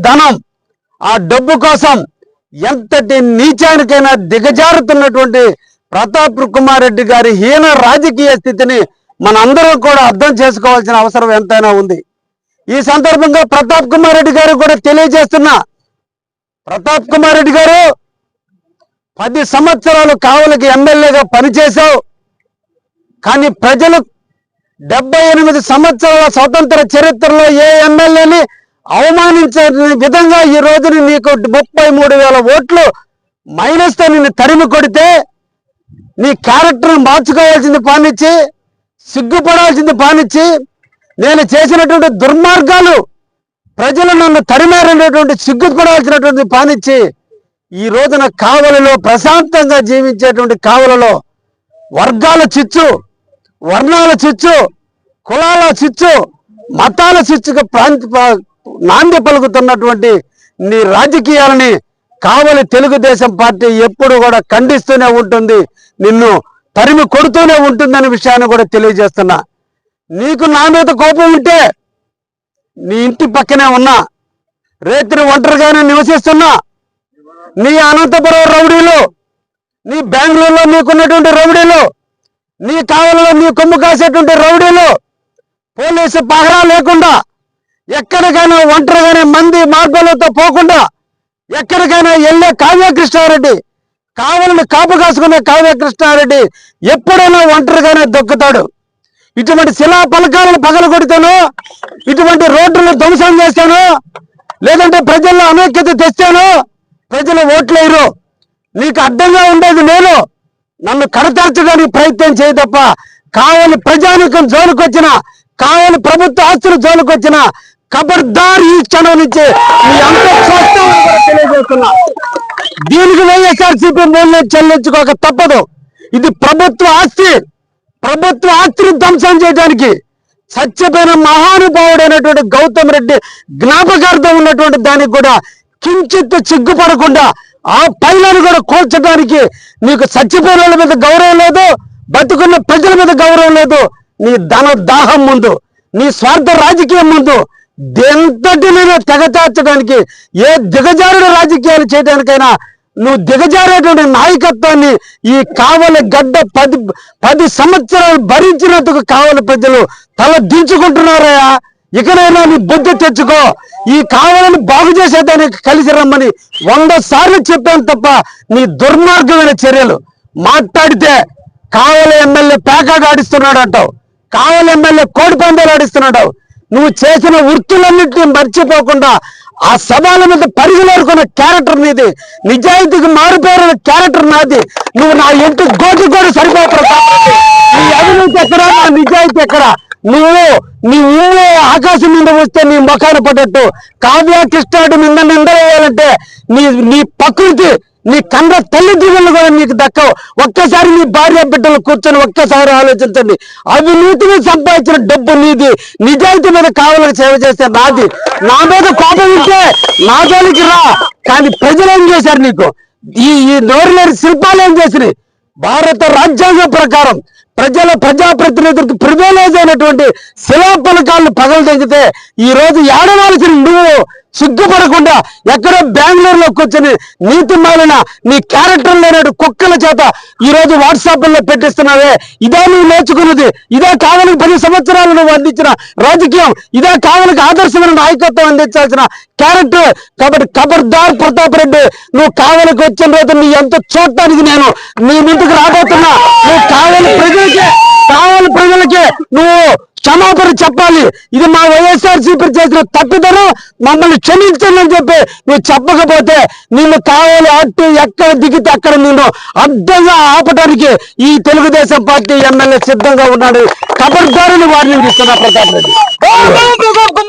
ధనం ఆ డబ్బు కోసం ఎంతటి నీచానికైనా దిగజారుతున్నటువంటి ప్రతాప్ కుమార్ రెడ్డి గారి హీన రాజకీయ స్థితిని మనందరం కూడా అర్థం చేసుకోవాల్సిన అవసరం ఎంతైనా ఉంది. ఈ సందర్భంగా ప్రతాప్ కుమార్ రెడ్డి గారు కూడా తెలియజేస్తున్నా, ప్రతాప్ కుమార్ రెడ్డి గారు 10 సంవత్సరాలు కావలికి ఎమ్మెల్యేగా పనిచేశావు. కానీ ప్రజలు 78 సంవత్సరాల స్వతంత్ర చరిత్రలో ఏ ఎమ్మెల్యేని అవమానించే విధంగా ఈ రోజుని నీకు 33,000 ఓట్లు మైనస్ తో నిన్ను తరిమి కొడితే నీ క్యారెక్టర్ను మార్చుకోవాల్సింది పానిచ్చి, సిగ్గుపడాల్సింది పానిచ్చి, నేను చేసినటువంటి దుర్మార్గాలు ప్రజలు నన్ను తరిమారనేటువంటి సిగ్గుపడాల్సినటువంటి పానిచ్చి ఈ రోజున కావలిలో ప్రశాంతంగా జీవించేటువంటి కావలిలో వర్గాల చిచ్చు, వర్ణాల చిచ్చు, కులాల చిచ్చు, మతాల చిచ్చుకు నాంది పలుకుతున్నటువంటి నీ రాజకీయాలని కావలి తెలుగుదేశం పార్టీ ఎప్పుడు కూడా ఖండిస్తూనే ఉంటుంది, నిన్ను తరిమి కొడుతూనే ఉంటుందనే విషయాన్ని కూడా తెలియజేస్తున్నా. నీకు నా మీద కోపం ఉంటే నీ ఇంటి పక్కనే ఉన్నా, రేత్రి ఒంటరిగానే నివసిస్తున్నా, నీ అనంతపురం రౌడీలు, నీ బెంగళూరులో నీకున్నటువంటి రౌడీలు, నీ కావలిలో నీ కొమ్ము కాసేటువంటి రౌడీలు పోలీసు పహరా లేకుండా ఎక్కడికైనా ఒంటరిగానే మంది మార్గాలతో పోకుండా ఎక్కడికైనా వెళ్ళే కావ్యకృష్ణారెడ్డి, కావలిని కాపు కాసుకునే కావ్యకృష్ణారెడ్డి ఎప్పుడైనా ఒంటరిగానే దొక్కుతాడు. ఇటువంటి శిలా పలకాలను పగలగొడితాను, ఇటువంటి రోడ్లను ధ్వంసం చేస్తాను, లేదంటే ప్రజల్లో అనైక్యత తెస్తాను, ప్రజలు ఓట్లేరు. నీకు అడ్డంగా ఉండేది నేను, నన్ను కడతర్చడానికి ప్రయత్నం చేయి తప్ప కావలి ప్రజానికం జోలికొచ్చిన, కావలి ప్రభుత్వ ఆస్తులు జోలికొచ్చిన ఖబర్దార్ ఈ క్షణం నుంచి మీ అంత తెలియజేస్తున్నా. దీనికి వైఎస్ఆర్సీపీ మూల్యం చెల్లించుకోక తప్పదు. ఇది ప్రభుత్వ ఆస్తి, ప్రభుత్వ ఆస్తిని ధ్వంసం చేయడానికి చచ్చిపోయిన మహానుభావుడైనటువంటి గౌతమ్ రెడ్డి జ్ఞాపకార్థం ఉన్నటువంటి దానికి కూడా కించిత్ సిగ్గుపడకుండా ఆ పైలను కూడా కూల్చడానికి నీకు చచ్చిపోయిన వాళ్ళ మీద గౌరవం లేదు, బతుకున్న ప్రజల మీద గౌరవం లేదు. నీ ధన దాహం ముందు, నీ స్వార్థ రాజకీయం ముందు ఎంతటినైనా తెగచార్చడానికి, ఏ దిగజారుడు రాజకీయాలు చేయడానికైనా నువ్వు దిగజారేటువంటి నాయకత్వాన్ని ఈ కావలి గడ్డ 10 సంవత్సరాలు భరించినందుకు కావలి ప్రజలు తల దించుకుంటున్నారయ్యా. ఇకనైనా నీ బుద్ధి తెచ్చుకో. ఈ కావాలని బాగు చేసేదానికి కలిసి రమ్మని 100 సార్లు చెప్పాను తప్ప నీ దుర్మార్గమైన చర్యలు మాట్లాడితే కావలి ఎమ్మెల్యే పేకాట ఆడిస్తున్నాడు అంటావు, కావలి ఎమ్మెల్యే కోడి పందాలు ఆడిస్తున్నాడు. నువ్వు చేసిన వృత్తులన్నింటినీ మర్చిపోకుండా ఆ సవాళ్ళ మీద పరిగెలుకున్న క్యారెక్టర్ నీది, నిజాయితీకి మారిపోయిన క్యారెక్టర్ నాది. నువ్వు నా ఇంటి గోటి కూడా సరిపోతావు. నీ అవినీతి ఎక్కడా, నా నిజాయితీ ఎక్కడా? నీ ఊళ్ళో ఆకాశం మీద వస్తే నీ ముఖాన పడ్డట్టు కావ్యకృష్ణుడి మీద నిందలేయాలంటే నీ ప్రకృతి, నీ కన్న తల్లిదండ్రులు కూడా నీకు దక్కవు. ఒక్కసారి నీ భార్య బిడ్డలు కూర్చొని ఒక్కసారి ఆలోచించండి. అవినీతిని సంపాదించిన డబ్బు నీది, నిజాయితీ మీద కావాలని సేవ చేస్తే నాది. నా మీద కోపం ఉంటే నా జోలికి రా. కానీ ప్రజలు ఏం చేశారు నీకు? ఈ నోరులేని శిల్పాలు ఏం చేసినాయి? భారత రాజ్యాంగం ప్రకారం ప్రజాప్రతినిధులకు ప్రివిలేజ్ అయినటువంటి శిలాపలకాలను పగలు తెగితే ఈ రోజు ఏడవాల్సిన నువ్వు సిగ్గుపడకుండా ఎక్కడో బెంగళూరులో కూర్చొని నీతి మాలిన నీ క్యారెక్టర్ లేనట్టు కుక్కల చేత ఈ రోజు వాట్సాప్లో పెట్టిస్తున్నావే. ఇదే నువ్వు నేర్చుకున్నది? ఇదే కావలికి 10 సంవత్సరాలు నువ్వు అందించిన రాజకీయం? ఇదే కావలికి ఆదర్శమైన నాయకత్వం అందించాల్సిన క్యారెక్టర్? కాబట్టి ఖబర్దార్ ప్రతాప్ రెడ్డి, నువ్వు కావలికి వచ్చిన రోజు నీ ఎంత చూడటానికి నేను నీ ముందుకు రాబోతున్నా. నువ్వు కావలి ప్రజలకి నువ్వు క్షమాపణ చెప్పాలి. ఇది మా వైఎస్ఆర్సీపీ చేసిన తప్పిదనం, మమ్మల్ని క్షమించండి అని చెప్పి నువ్వు చెప్పకపోతే నిన్ను కావాలి అట్టు ఎక్కడ దిగితే అక్కడ నిన్ను అడ్డంగా ఆపడానికి ఈ తెలుగుదేశం పార్టీ ఎమ్మెల్యే సిద్ధంగా ఉన్నాడు. ఖబర్దారుని వార్నింగ్ ఇస్తున్నా ప్రతాప్ రెడ్డి.